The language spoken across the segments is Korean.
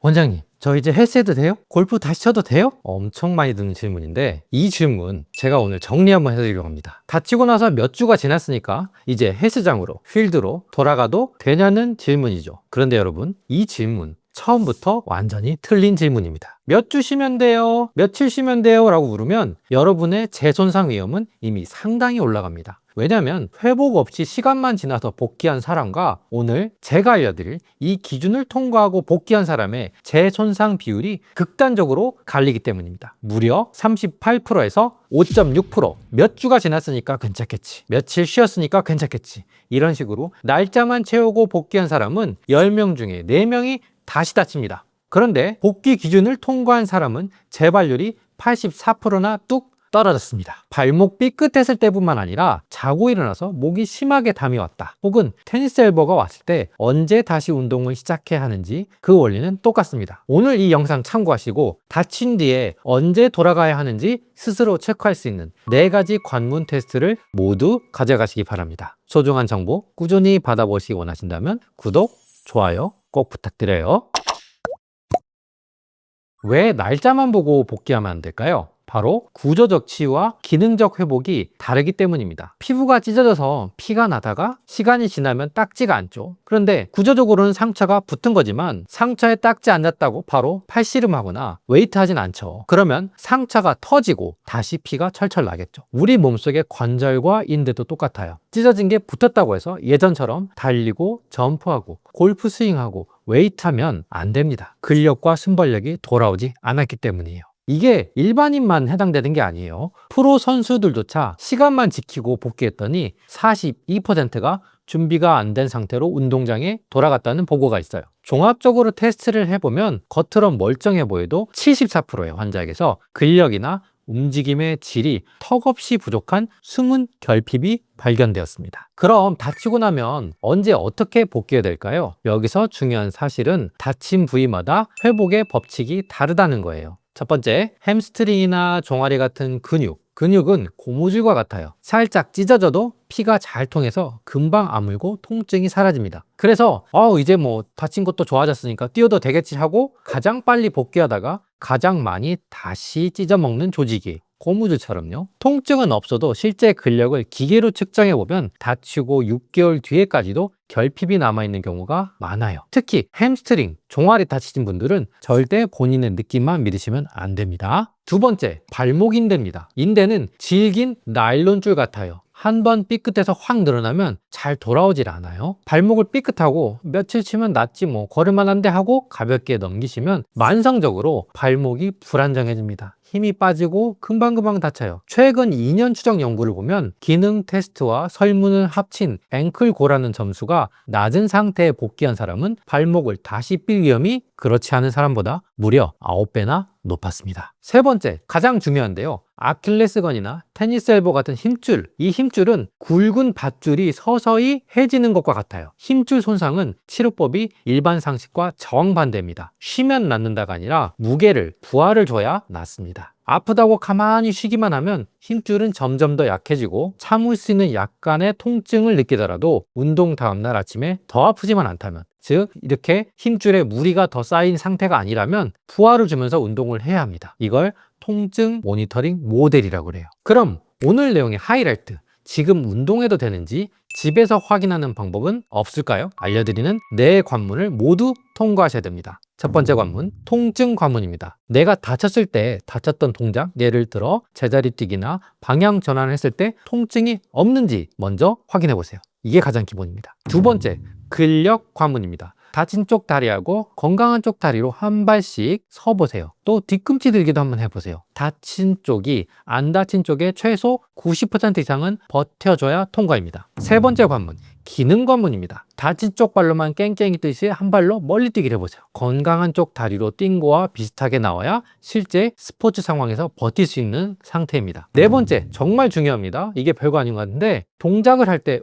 원장님, 저 이제 헬스해도 돼요? 골프 다시 쳐도 돼요? 엄청 많이 듣는 질문인데 이 질문 제가 오늘 정리 한번 해드리려고 합니다. 다치고 나서 몇 주가 지났으니까 이제 헬스장으로, 필드로 돌아가도 되냐는 질문이죠. 그런데 여러분, 이 질문 처음부터 완전히 틀린 질문입니다. 몇 주 쉬면 돼요? 며칠 쉬면 돼요? 라고 물으면 여러분의 재손상 위험은 이미 상당히 올라갑니다. 왜냐하면 회복 없이 시간만 지나서 복귀한 사람과 오늘 제가 알려드릴 이 기준을 통과하고 복귀한 사람의 재손상 비율이 극단적으로 갈리기 때문입니다. 무려 38%에서 5.6%. 몇 주가 지났으니까 괜찮겠지, 며칠 쉬었으니까 괜찮겠지, 이런 식으로 날짜만 채우고 복귀한 사람은 10명 중에 4명이 다시 다칩니다. 그런데 복귀 기준을 통과한 사람은 재발률이 84%나 뚝 떨어졌습니다. 발목 삐끗했을 때뿐만 아니라 자고 일어나서 목이 심하게 담이 왔다, 혹은 테니스 엘보가 왔을 때 언제 다시 운동을 시작해야 하는지 그 원리는 똑같습니다. 오늘 이 영상 참고하시고 다친 뒤에 언제 돌아가야 하는지 스스로 체크할 수 있는 4가지 관문 테스트를 모두 가져가시기 바랍니다. 소중한 정보 꾸준히 받아보시기 원하신다면 구독, 좋아요 꼭 부탁드려요. 왜 날짜만 보고 복귀하면 안 될까요? 바로 구조적 치유와 기능적 회복이 다르기 때문입니다. 피부가 찢어져서 피가 나다가 시간이 지나면 딱지가 않죠. 그런데 구조적으로는 상처가 붙은 거지만 상처에 딱지 안 났다고 바로 팔씨름하거나 웨이트 하진 않죠. 그러면 상처가 터지고 다시 피가 철철 나겠죠. 우리 몸속의 관절과 인대도 똑같아요. 찢어진 게 붙었다고 해서 예전처럼 달리고 점프하고 골프 스윙하고 웨이트하면 안 됩니다. 근력과 순발력이 돌아오지 않았기 때문이에요. 이게 일반인만 해당되는 게 아니에요. 프로 선수들조차 시간만 지키고 복귀했더니 42%가 준비가 안 된 상태로 운동장에 돌아갔다는 보고가 있어요. 종합적으로 테스트를 해보면 겉으론 멀쩡해 보여도 74%의 환자에게서 근력이나 움직임의 질이 턱없이 부족한 숨은 결핍이 발견되었습니다. 그럼 다치고 나면 언제 어떻게 복귀해야 될까요? 여기서 중요한 사실은 다친 부위마다 회복의 법칙이 다르다는 거예요. 첫 번째, 햄스트링이나 종아리 같은 근육은 고무줄과 같아요. 살짝 찢어져도 피가 잘 통해서 금방 아물고 통증이 사라집니다. 그래서 이제 뭐 다친 것도 좋아졌으니까 뛰어도 되겠지 하고 가장 빨리 복귀하다가 가장 많이 다시 찢어먹는 조직이 고무줄처럼요. 통증은 없어도 실제 근력을 기계로 측정해보면 다치고 6개월 뒤에까지도 결핍이 남아있는 경우가 많아요. 특히 햄스트링, 종아리 다치신 분들은 절대 본인의 느낌만 믿으시면 안 됩니다. 두 번째, 발목 인대입니다. 인대는 질긴 나일론 줄 같아요. 한번 삐끗해서 확 늘어나면 잘 돌아오질 않아요. 발목을 삐끗하고 며칠 치면 낫지 뭐 걸을만한데 하고 가볍게 넘기시면 만성적으로 발목이 불안정해집니다. 힘이 빠지고 금방금방 다쳐요. 최근 2년 추적 연구를 보면 기능 테스트와 설문을 합친 앵클고라는 점수가 낮은 상태에 복귀한 사람은 발목을 다시 삘 위험이 그렇지 않은 사람보다 무려 9배나 높았습니다. 세 번째, 가장 중요한데요. 아킬레스건이나 테니스 엘보 같은 힘줄, 이 힘줄은 굵은 밧줄이 서서히 해지는 것과 같아요. 힘줄 손상은 치료법이 일반 상식과 정반대입니다. 쉬면 낫는다가 아니라 무게를, 부하를 줘야 낫습니다. 아프다고 가만히 쉬기만 하면 힘줄은 점점 더 약해지고 참을 수 있는 약간의 통증을 느끼더라도 운동 다음날 아침에 더 아프지만 않다면, 즉 이렇게 힘줄에 무리가 더 쌓인 상태가 아니라면 부하를 주면서 운동을 해야 합니다. 이걸 통증 모니터링 모델이라고 그래요. 그럼 오늘 내용의 하이라이트, 지금 운동해도 되는지 집에서 확인하는 방법은 없을까요? 알려드리는 4관문을 모두 통과하셔야 됩니다. 첫 번째 관문, 통증 관문입니다. 내가 다쳤을 때 다쳤던 동작, 예를 들어 제자리 뛰기나 방향 전환을 했을 때 통증이 없는지 먼저 확인해 보세요. 이게 가장 기본입니다. 두 번째, 근력 관문입니다. 다친 쪽 다리하고 건강한 쪽 다리로 한 발씩 서보세요. 또 뒤꿈치 들기도 한번 해보세요. 다친 쪽이 안 다친 쪽의 최소 90% 이상은 버텨줘야 통과입니다. 세 번째 관문, 기능 관문입니다. 다친 쪽 발로만 깽깽이 뛰듯이 한 발로 멀리 뛰기를 해보세요. 건강한 쪽 다리로 뛴 거와 비슷하게 나와야 실제 스포츠 상황에서 버틸 수 있는 상태입니다. 네 번째, 정말 중요합니다. 이게 별거 아닌 것 같은데 동작을 할 때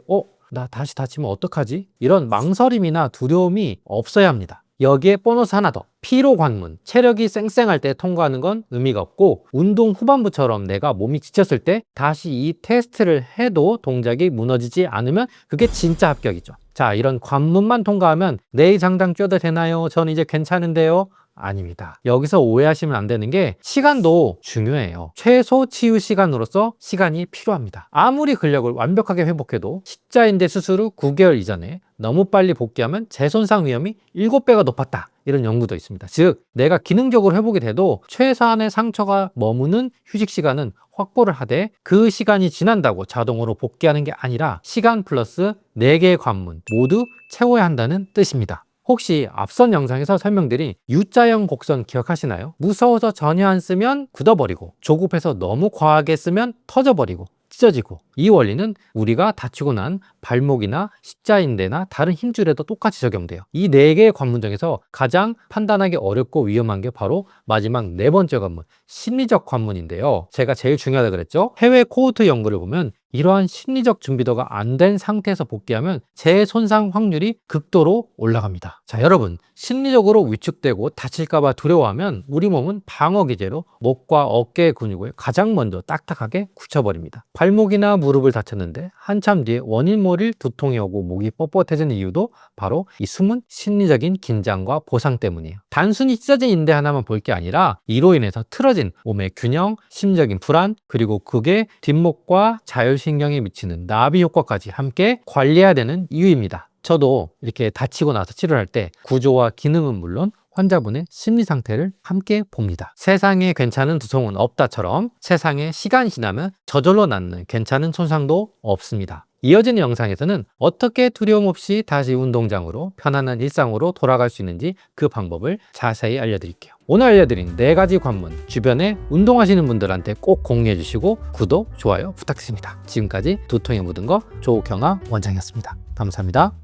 나 다시 다치면 어떡하지? 이런 망설임이나 두려움이 없어야 합니다. 여기에 보너스 하나 더, 피로 관문. 체력이 쌩쌩할 때 통과하는 건 의미가 없고 운동 후반부처럼 내가 몸이 지쳤을 때 다시 이 테스트를 해도 동작이 무너지지 않으면 그게 진짜 합격이죠. 자, 이런 관문만 통과하면 내일 당장 뛰어도 되나요? 전 이제 괜찮은데요? 아닙니다. 여기서 오해하시면 안 되는 게 시간도 중요해요. 최소 치유 시간으로서 시간이 필요합니다. 아무리 근력을 완벽하게 회복해도 십자인대 수술 후 9개월 이전에 너무 빨리 복귀하면 재손상 위험이 7배가 높았다. 이런 연구도 있습니다. 즉, 내가 기능적으로 회복이 돼도 최소한의 상처가 머무는 휴식 시간은 확보를 하되 그 시간이 지난다고 자동으로 복귀하는 게 아니라 시간 플러스 4개의 관문 모두 채워야 한다는 뜻입니다. 혹시 앞선 영상에서 설명드린 U자형 곡선 기억하시나요? 무서워서 전혀 안 쓰면 굳어버리고 조급해서 너무 과하게 쓰면 터져버리고 찢어지고, 이 원리는 우리가 다치고 난 발목이나 십자인대나 다른 힘줄에도 똑같이 적용돼요. 이 4개의 관문 중에서 가장 판단하기 어렵고 위험한 게 바로 마지막 4번째 관문, 심리적 관문인데요. 제가 제일 중요하다 그랬죠? 해외 코호트 연구를 보면 이러한 심리적 준비도가 안 된 상태에서 복귀하면 재손상 확률이 극도로 올라갑니다. 자, 여러분, 심리적으로 위축되고 다칠까봐 두려워하면 우리 몸은 방어 기제로 목과 어깨의 근육을 가장 먼저 딱딱하게 굳혀버립니다. 발목이나 무릎을 다쳤는데 한참 뒤에 원인 모를 두통이 오고 목이 뻣뻣해지는 이유도 바로 이 숨은 심리적인 긴장과 보상 때문이에요. 단순히 찢어진 인대 하나만 볼 게 아니라 이로 인해서 틀어진 몸의 균형, 심리적인 불안, 그리고 그게 뒷목과 자율신경에 미치는 나비 효과까지 함께 관리해야 되는 이유입니다. 저도 이렇게 다치고 나서 치료할 때 구조와 기능은 물론 환자분의 심리 상태를 함께 봅니다. 세상에 괜찮은 두통은 없다처럼 세상에 시간이 지나면 저절로 낫는 괜찮은 손상도 없습니다. 이어지는 영상에서는 어떻게 두려움 없이 다시 운동장으로 편안한 일상으로 돌아갈 수 있는지 그 방법을 자세히 알려드릴게요. 오늘 알려드린 4가지 관문, 주변에 운동하시는 분들한테 꼭 공유해 주시고 구독, 좋아요 부탁드립니다. 지금까지 두통에 묻은 거 조경아 원장이었습니다. 감사합니다.